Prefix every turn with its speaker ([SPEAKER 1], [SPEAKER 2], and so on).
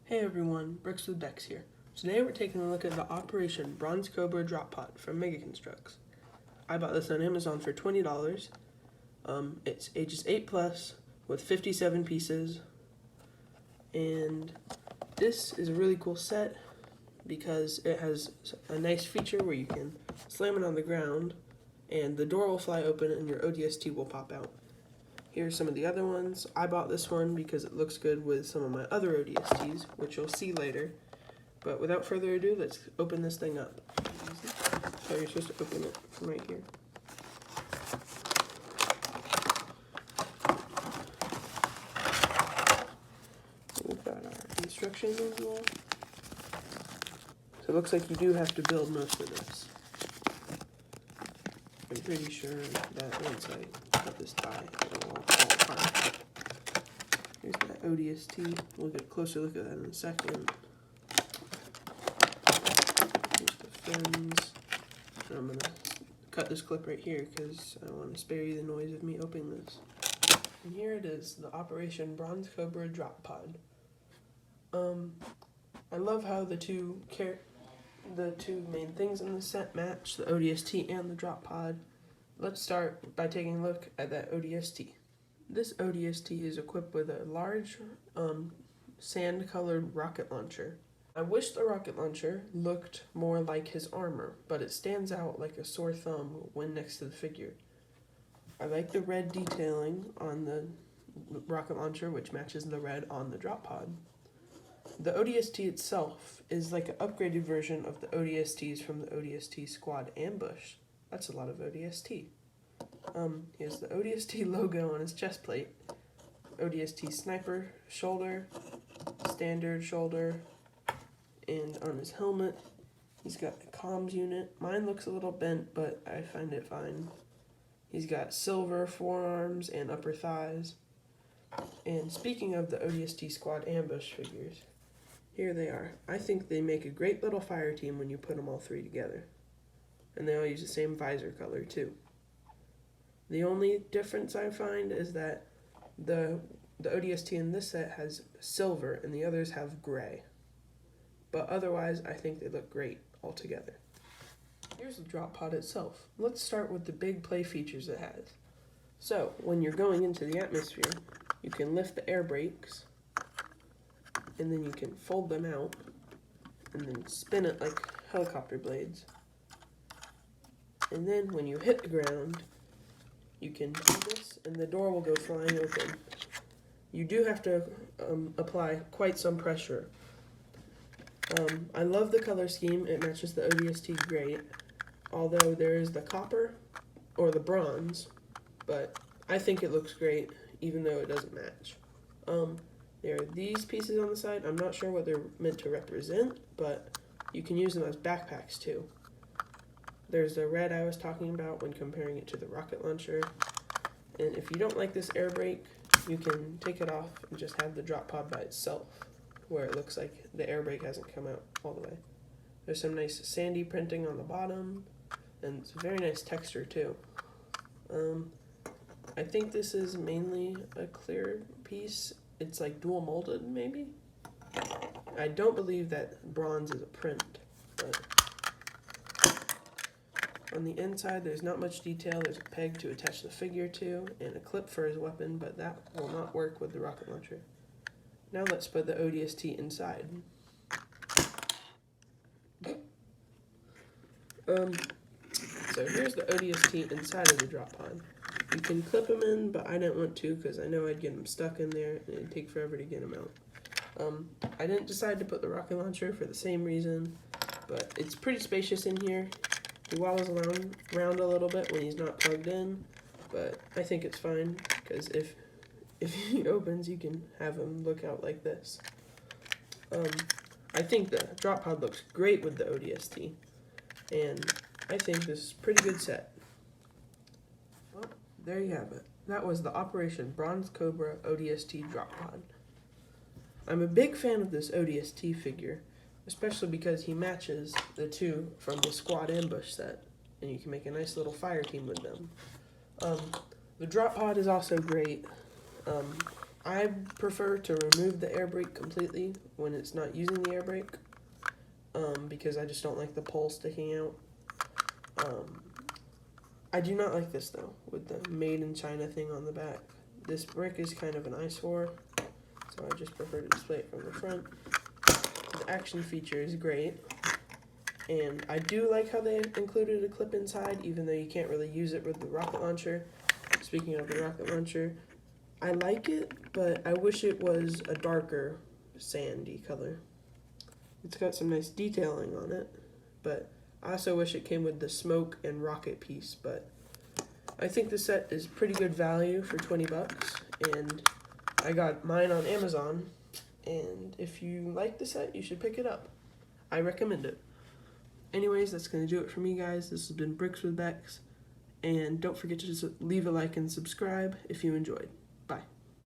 [SPEAKER 1] Hey everyone, Bricks with Dex here. Today we're taking a look at the Operation Bronze Cobra Drop Pod from Mega Construx. I bought this on Amazon for $20. It's ages 8+ with 57 pieces. And this is a really cool set because it has a nice feature where you can slam it on the ground and the door will fly open and your ODST will pop out. Here's some of the other ones. I bought this one because it looks good with some of my other ODSTs, which you'll see later. But without further ado, let's open this thing up. So you're supposed to open it from right here. We've got our instruction manual. So it looks like you do have to build most of this. I'm pretty sure that once I cut this tie, it'll all fall apart. Here's that ODST. We'll get a closer look at that in a second. Here's the fins. And I'm going to cut this clip right here because I want to spare you the noise of me opening this. And here it is, the Operation Bronze Cobra Drop Pod. I love how the two main things in the set match, the ODST and the drop pod. Let's start by taking a look at that ODST. This ODST is equipped with a large sand-colored rocket launcher. I wish the rocket launcher looked more like his armor, but it stands out like a sore thumb when next to the figure. I like the red detailing on the rocket launcher, which matches the red on the drop pod. The ODST itself is like an upgraded version of the ODSTs from the ODST Squad Ambush. That's a lot of ODST. Here's the ODST logo on his chest plate. ODST Sniper shoulder, standard shoulder, and on his helmet, he's got the comms unit. Mine looks a little bent, but I find it fine. He's got silver forearms and upper thighs. And speaking of the ODST Squad Ambush figures, here they are. I think they make a great little fire team when you put them all three together. And they all use the same visor color too. The only difference I find is that the ODST in this set has silver and the others have gray. But otherwise, I think they look great all together. Here's the drop pod itself. Let's start with the big play features it has. So, when you're going into the atmosphere, you can lift the air brakes, and then you can fold them out, and then spin it like helicopter blades. And then when you hit the ground, you can do this, and the door will go flying open. You do have to apply quite some pressure. I love the color scheme. It matches the ODST great, although there is the copper, or the bronze, but I think it looks great, even though it doesn't match. There are these pieces on the side. I'm not sure what they're meant to represent, but you can use them as backpacks too. There's the red I was talking about when comparing it to the rocket launcher. And if you don't like this air brake, you can take it off and just have the drop pod by itself, where it looks like the air brake hasn't come out all the way. There's some nice sandy printing on the bottom, and it's a very nice texture too. I think this is mainly a clear piece. It's like dual molded, maybe? I don't believe that bronze is a print, but on the inside there's not much detail. There's a peg to attach the figure to, and a clip for his weapon, but that will not work with the rocket launcher. Now let's put the ODST inside. So here's the ODST inside of the drop pod. You can clip them in, but I didn't want to because I know I'd get them stuck in there and it'd take forever to get them out. I didn't decide to put the rocket launcher for the same reason, but it's pretty spacious in here. He wobbles around a little bit when he's not plugged in, but I think it's fine because if he opens, you can have him look out like this. I think the drop pod looks great with the ODST, and I think this is a pretty good set. Well, there you have it. That was the Operation Bronze Cobra ODST drop pod. I'm a big fan of this ODST figure, especially because he matches the two from the Squad Ambush set, and you can make a nice little fire team with them. The drop pod is also great. I prefer to remove the air brake completely when it's not using the air brake, because I just don't like the pole sticking out. I do not like this though, with the made in China thing on the back. This brick is kind of an eyesore, so I just prefer to display it from the front. The action feature is great, and I do like how they included a clip inside, even though you can't really use it with the rocket launcher. Speaking of the rocket launcher, I like it, but I wish it was a darker sandy color. It's got some nice detailing on it, but I also wish it came with the smoke and rocket piece, but I think the set is pretty good value for 20 bucks, and I got mine on Amazon, and if you like the set, you should pick it up. I recommend it. Anyways, that's going to do it for me, guys. This has been Bricks with Bex, and don't forget to just leave a like and subscribe if you enjoyed.